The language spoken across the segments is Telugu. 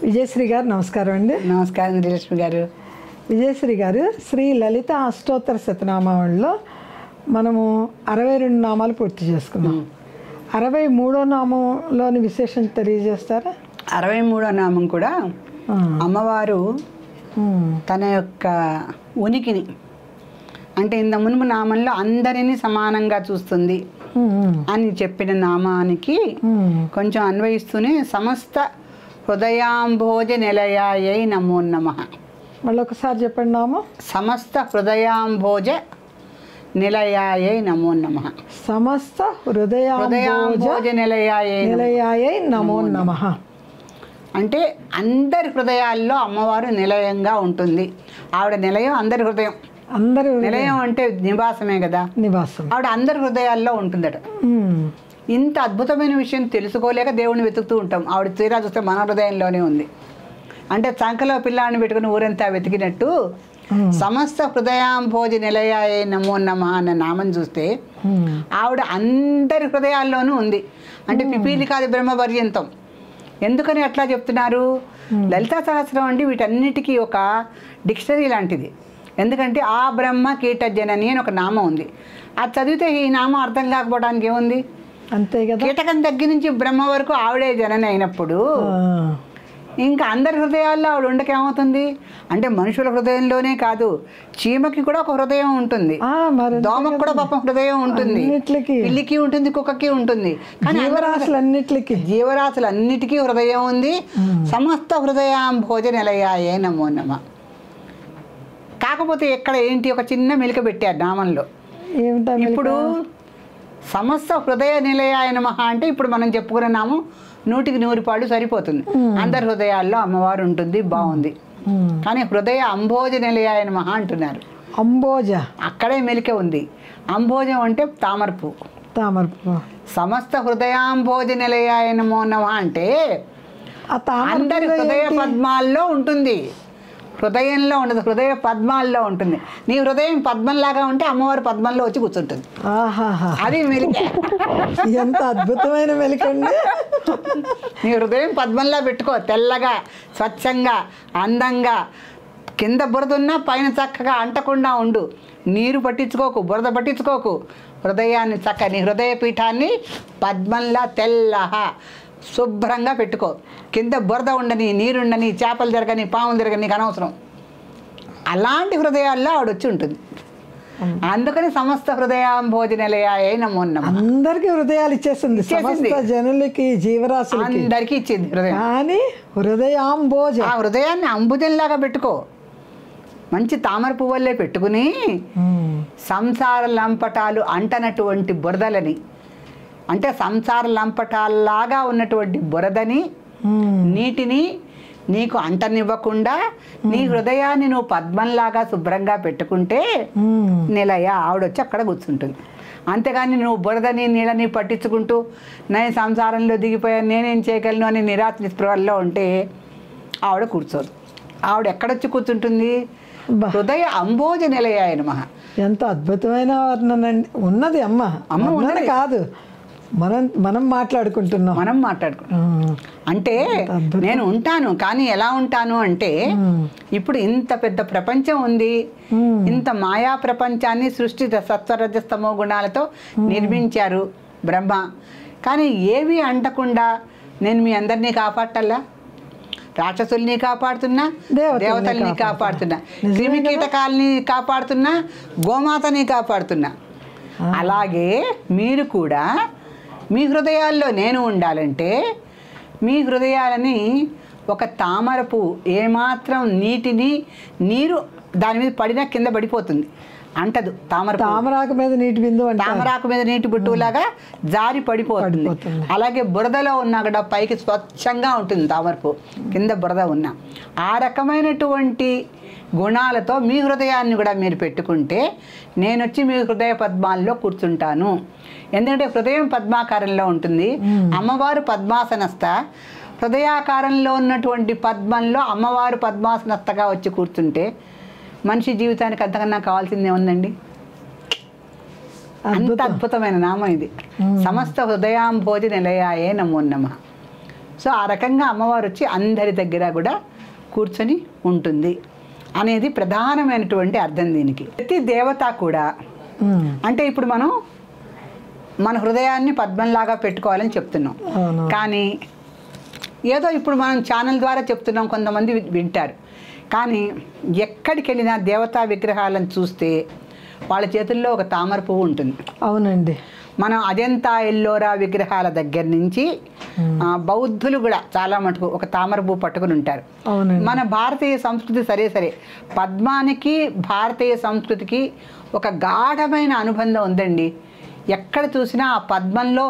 విజయశ్రీ గారు నమస్కారం అండి. నమస్కారం దిలక్ష్మి గారు. విజయశ్రీ గారు, శ్రీ లలిత అష్టోత్తర శతనామావళిలో మనము 62 నామాలు పూర్తి చేసుకున్నాం. 63వ నామంలోని విశేషం తెలియజేస్తారా? 63వ నామం కూడా అమ్మవారు తన యొక్క ఉనికిని, అంటే ఇంత మునుపు నామంలో అందరినీ సమానంగా చూస్తుంది అని చెప్పిన నామానికి కొంచెం అన్వయిస్తూనే సమస్త హృదయాంభోజ నిలయాయై నమో నమః. మళ్ళీ ఒకసారి చెప్పండి నామం. సమస్త హృదయాంభోజ నిలయాయై నమో నమః. సమస్త హృదయాంభోజ నిలయాయై నమో నమః. అంటే అందరి హృదయాల్లో అమ్మవారు నిలయంగా ఉంటుంది. ఆవిడ నిలయం అందరి హృదయం. అందరి నిలయం అంటే నివాసమే కదా, నివాసం. ఆవిడ అందరి హృదయాల్లో ఉంటుందట. ఇంత అద్భుతమైన విషయం తెలుసుకోలేక దేవుడిని వెతుకుతూ ఉంటాం. ఆవిడ తీరా చూస్తే మన హృదయంలోనే ఉంది. అంటే చంకలో పిల్లాన్ని పెట్టుకుని ఊరంతా వెతికినట్టు సమస్త హృదయాంభోజ నిలయాయే నమో నమః అన్న నామం చూస్తే ఆవిడ అందరి హృదయాల్లోనూ ఉంది. అంటే పిపీలికాది బ్రహ్మ పర్యంతం. ఎందుకని అట్లా చెప్తున్నారు? లలితా సహస్రం అంటే వీటన్నిటికీ ఒక డిక్షనరీ లాంటిది. ఎందుకంటే ఆ బ్రహ్మ కీట జనని అని ఒక నామం ఉంది. అది చదివితే ఈ నామం అర్థం కాకపోవడానికి ఏముంది? అంతే కదా. కీటకం దగ్గర నుంచి బ్రహ్మ వరకు ఆవిడే జనని అయినప్పుడు ఇంకా అందరి హృదయాల్లో ఆవిడ ఉండకేమవుతుంది? అంటే మనుషుల హృదయంలోనే కాదు, చీమకి కూడా ఒక హృదయం ఉంటుంది, దోమకు కూడా పాపం హృదయం ఉంటుంది, పిల్లికి ఉంటుంది, కుక్కకి ఉంటుంది. కానీ జీవరాశులన్నిటికీ హృదయం ఉంది. సమస్త హృదయాంభోజ నిలయాయే నమో నమః. కాకపోతే ఎక్కడ ఏంటి ఒక చిన్న మెలిక పెట్టారు నామంలో. ఇప్పుడు సమస్త హృదయ నిలయాయ నమః అంటే ఇప్పుడు మనం చెప్పుకునే నామం 100కి 100 పాళ్ళు సరిపోతుంది. అందరి హృదయాల్లో అమ్మవారు ఉంటుంది, బాగుంది. కానీ హృదయ అంభోజ నిలయాయ నమః అంటున్నారు. అంబోజ అక్కడే మెలిక ఉంది. అంభోజం అంటే తామరపు. సమస్త హృదయాంభోజ నిలయాయ నమో నమః అంటే అందరి హృదయ పద్మాల్లో ఉంటుంది, హృదయంలో ఉండదు, హృదయ పద్మాల్లో ఉంటుంది. నీ హృదయం పద్మంలాగా ఉంటే అమ్మవారు పద్మంలో వచ్చి కూర్చుంటుంది. అది మెలిక. ఎంత అద్భుతమైన మెలికండి. నీ హృదయం పద్మంలా పెట్టుకో, తెల్లగా స్వచ్ఛంగా అందంగా. కింద బురదున్నా పైన చక్కగా అంటకుండా ఉండు. నీరు పట్టించుకోకు, బురద పట్టించుకోకు. హృదయాన్ని నీ హృదయ పీఠాన్ని పద్మంలా తెల్లగా శుభ్రంగా పెట్టుకో. కింద బురద ఉండని, నీరుండని, చేపలు తిరగని, పాములు తిరగని నీకు అనవసరం. అలాంటి హృదయాల్లో ఆవిడ వచ్చి ఉంటుంది. అందుకని సమస్త హృదయాంభోజ నిలయాయే నమో నమః. అందరికి హృదయాలు ఇచ్చేసింది, జనులకి జీవరాశులకి అందరికీ ఇచ్చింది హృదయం. కానీ హృదయాంభోజ, ఆ హృదయాన్ని అంబుజంలాగా పెట్టుకో. మంచి తామర పువ్వులే పెట్టుకుని సంసార లంపటాలు అంటనటువంటి బురదలని, అంటే సంసార లంపటాల్లాగా ఉన్నటువంటి బురదని, నీటిని నీకు అంటనివ్వకుండా నీ హృదయాన్ని నువ్వు పద్మంలాగా శుభ్రంగా పెట్టుకుంటే నిలయ ఆవిడొచ్చి అక్కడ కూర్చుంటుంది. అంతేగాని నువ్వు బురదని నీళ్ళని పట్టించుకుంటూ నేను సంసారంలో దిగిపోయాను, నేనేం చేయగలను అని నిరాశ నిస్పృహల్లో ఉంటే ఆవిడ కూర్చోదు. ఆవిడ ఎక్కడొచ్చి కూర్చుంటుంది? హృదయ అంబోజ నిలయాయ నమః. ఎంత అద్భుతమైన వర్ణన ఉన్నది. అమ్మ ఉన్నది కాదు, మనం మాట్లాడుకుంటున్నాం. అంటే నేను ఉంటాను, కానీ ఎలా ఉంటాను అంటే ఇప్పుడు ఇంత పెద్ద ప్రపంచం ఉంది. ఇంత మాయా ప్రపంచాన్ని సృష్టి సత్వరజస్తమో గుణాలతో నిర్మించారు బ్రహ్మ. కానీ ఏవి అంటకుండా నేను మీ అందరినీ కాపాడటల్లా. రాక్షసుల్ని కాపాడుతున్నా, దేవతల్ని కాపాడుతున్నా, క్రిమి కీటకాలని కాపాడుతున్నా, గోమాతని కాపాడుతున్నా. అలాగే మీరు కూడా మీ హృదయాల్లో నేను ఉండాలంటే మీ హృదయాలని ఒక తామరపు ఏమాత్రం నీరు దాని మీద పడినా కింద పడిపోతుంది, అంటదు. తామరాకు మీద నీటి బిందు, తామరాకు మీద నీటి బిట్టులాగా జారి పడిపోతుంది. అలాగే బురదలో ఉన్నా కూడా పైకి స్వచ్ఛంగా ఉంటుంది తామరపు, కింద బురద ఉన్నా. ఆ రకమైనటువంటి గుణాలతో మీ హృదయాన్ని కూడా మీరు పెట్టుకుంటే నేను వచ్చి మీ హృదయ పద్మాల్లో కూర్చుంటాను. ఎందుకంటే హృదయం పద్మాకారంలో ఉంటుంది, అమ్మవారు పద్మాసనస్థ. హృదయాకారంలో ఉన్నటువంటి పద్మంలో అమ్మవారు పద్మాసనస్థగా వచ్చి కూర్చుంటే మనిషి జీవితానికి అంతకన్నా కావాల్సిందే ఉందండి. అంత అద్భుతమైన నామం ఇది. సమస్త హృదయాంభోజ నిలయాయే నమో నమః. సో ఆ రకంగా అమ్మవారు వచ్చి అందరి దగ్గర కూడా కూర్చొని ఉంటుంది అనేది ప్రధానమైనటువంటి అర్థం దీనికి. ప్రతి దేవత కూడా అంటే ఇప్పుడు మనం మన హృదయాన్ని పద్మంలాగా పెట్టుకోవాలని చెప్తున్నాం. కానీ ఏదో ఇప్పుడు మనం ఛానల్ ద్వారా చెప్తున్నాం, కొంతమంది వింటారు. కానీ ఎక్కడికి వెళ్ళినా దేవతా విగ్రహాలను చూస్తే వాళ్ళ చేతుల్లో ఒక తామర పువ్వు ఉంటుంది. అవునండి. మనం అజంతా ఎల్లోరా విగ్రహాల దగ్గర నుంచి బౌద్ధులు కూడా చాలా మటుకు ఒక తామర పువ్వు పట్టుకుని ఉంటారు. మన భారతీయ సంస్కృతి సరే పద్మానికి భారతీయ సంస్కృతికి ఒక గాఢమైన అనుబంధం ఉందండి. ఎక్కడ చూసినా ఆ పద్మంలో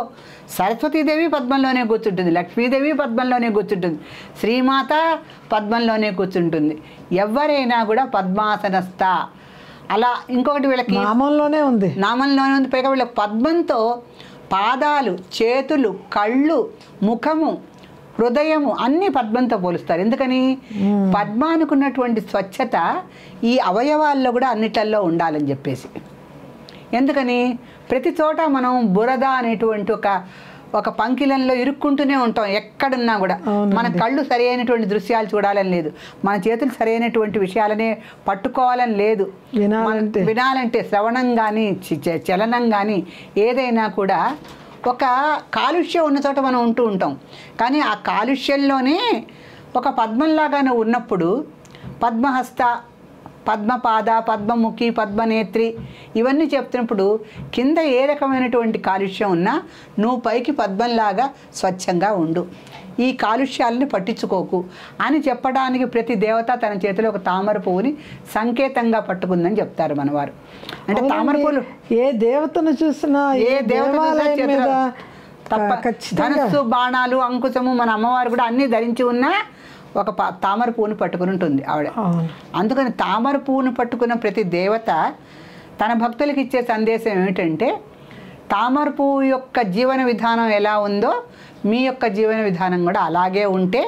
సరస్వతీదేవి పద్మంలోనే కూర్చుంటుంది, లక్ష్మీదేవి పద్మంలోనే కూర్చుంటుంది, శ్రీమాత పద్మంలోనే కూర్చుంటుంది. ఎవరైనా కూడా పద్మాసనస్థ అలా. ఇంకొకటి వీళ్ళకి నామంలోనే ఉంది, పైగా వీళ్ళకి పద్మంతో పాదాలు, చేతులు, కళ్ళు, ముఖము, హృదయము అన్నీ పద్మంతో పోలుస్తారు. ఎందుకని? పద్మానికి ఉన్నటువంటి స్వచ్ఛత ఈ అవయవాల్లో కూడా అన్నిట్లలో ఉండాలని చెప్పేసి. ఎందుకని? ప్రతి చోట మనం బురద అనేటువంటి ఒక పంకిలంలో ఇరుక్కుంటూనే ఉంటాం ఎక్కడున్నా కూడా. మన కళ్ళు సరి అయినటువంటి దృశ్యాలు చూడాలని లేదు, మన చేతులు సరైనటువంటి విషయాలనే పట్టుకోవాలని లేదు. వినాలంటే శ్రవణం కానీ చలనం కానీ ఏదైనా కూడా ఒక కాలుష్యం ఉన్న చోట మనం ఉంటూ ఉంటాం. కానీ ఆ కాలుష్యంలోనే ఒక పద్మంలాగానే ఉన్నప్పుడు పద్మహస్త, పద్మపాద, పద్మముఖి, పద్మనేత్రి ఇవన్నీ చెప్తున్నప్పుడు కింద ఏ రకమైనటువంటి కాలుష్యం ఉన్నా నువ్వు పైకి పద్మంలాగా స్వచ్ఛంగా ఉండు, ఈ కాలుష్యాలని పట్టించుకోకు అని చెప్పడానికి ప్రతి దేవత తన చేతిలో ఒక తామర పువ్వుని సంకేతంగా పట్టుకుందని చెప్తారు మనవారు. అంటే తామర పువ్వులు ఏ దేవతను చూసినా, ఏ దేవాలయం ధనస్సు, బాణాలు, అంకుశము, మన అమ్మవారు కూడా అన్నీ ధరించి ఉన్న ఒక తామర పువ్వును పట్టుకుని ఉంటుంది ఆవిడ. అందుకని తామర పువ్వును పట్టుకున్న ప్రతి దేవత తన భక్తులకి ఇచ్చే సందేశం ఏమిటంటే, తామర పువ్వు యొక్క జీవన విధానం ఎలా ఉందో మీ యొక్క జీవన విధానం కూడా అలాగే ఉంటే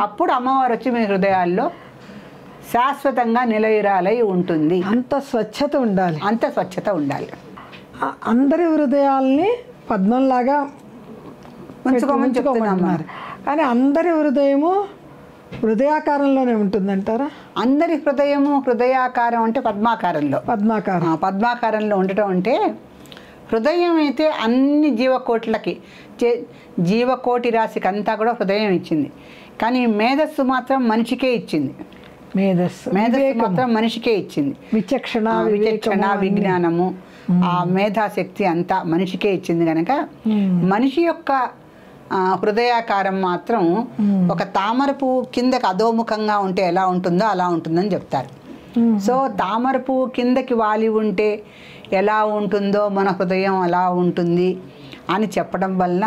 అప్పుడు అమ్మవారు వచ్చి మీ హృదయాల్లో శాశ్వతంగా నిలయురాలై ఉంటుంది. అంత స్వచ్ఛత ఉండాలి, అంత స్వచ్ఛత ఉండాలి. అందరి హృదయాల్ని పద్మంలాగా ఉంచుకోమని చెప్తున్నారు. కానీ అందరి హృదయము హృదయాకారంలోనే ఉంటుందంటారా? అందరి హృదయము హృదయాకారం అంటే పద్మాకారంలో ఉండటం అంటే, హృదయం అయితే అన్ని జీవకోట్లకి, జీవకోటి రాశికి అంతా కూడా హృదయం ఇచ్చింది. కానీ మేధస్సు మాత్రం మనిషికే ఇచ్చింది. మేధస్సు మాత్రం మనిషికే ఇచ్చింది. విచక్షణ, విజ్ఞానము, ఆ మేధాశక్తి అంతా మనిషికే ఇచ్చింది. కనుక మనిషి యొక్క హృదయాకారం మాత్రం ఒక తామర పువ్వు కిందకి అధోముఖంగా ఉంటే ఎలా ఉంటుందో అలా ఉంటుందని చెప్తారు. సో తామర పువ్వు కిందకి వాలి ఉంటే ఎలా ఉంటుందో మన హృదయం అలా ఉంటుంది అని చెప్పడం వలన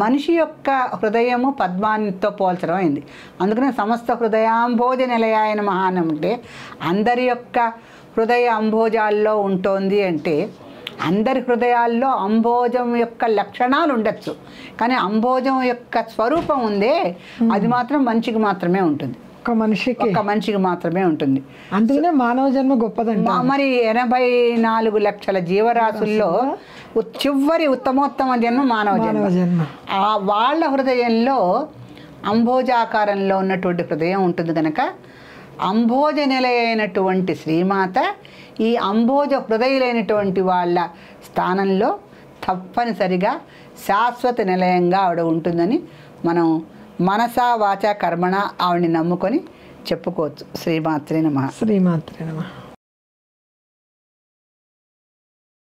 మనిషి యొక్క హృదయము పద్మానితో పోల్చడం అయింది. అందుకనే సమస్త హృదయాంభోజ నిలయాయన మహానం అంటే అందరి యొక్క హృదయ అంభోజాల్లో ఉంటుంది. అంటే అందరి హృదయాల్లో అంభోజం యొక్క లక్షణాలు ఉండొచ్చు, కానీ అంభోజం యొక్క స్వరూపం ఉందే అది మాత్రం మనిషికి మాత్రమే ఉంటుంది, ఒక మనిషికి మాత్రమే ఉంటుంది. అందుకనే మానవ జన్మ గొప్పదంట. మరి 84 లక్షల జీవరాశుల్లో చివరి ఉత్తమోత్తమ జన్మ మానవ జన్మ. వాళ్ళ హృదయంలో అంభోజాకారంలో ఉన్నటువంటి హృదయం ఉంటుంది. కనుక అంభోజ నిలయైనటువంటి శ్రీమాత ఈ అంభోజ హృదయులైనటువంటి వాళ్ళ స్థానంలో తప్పనిసరిగా శాశ్వత నిలయంగా ఆవిడ ఉంటుందని మనం మనసా వాచా కర్మణ ఆవిడని నమ్ముకొని చెప్పుకోవచ్చు. శ్రీమాత్రే నమః.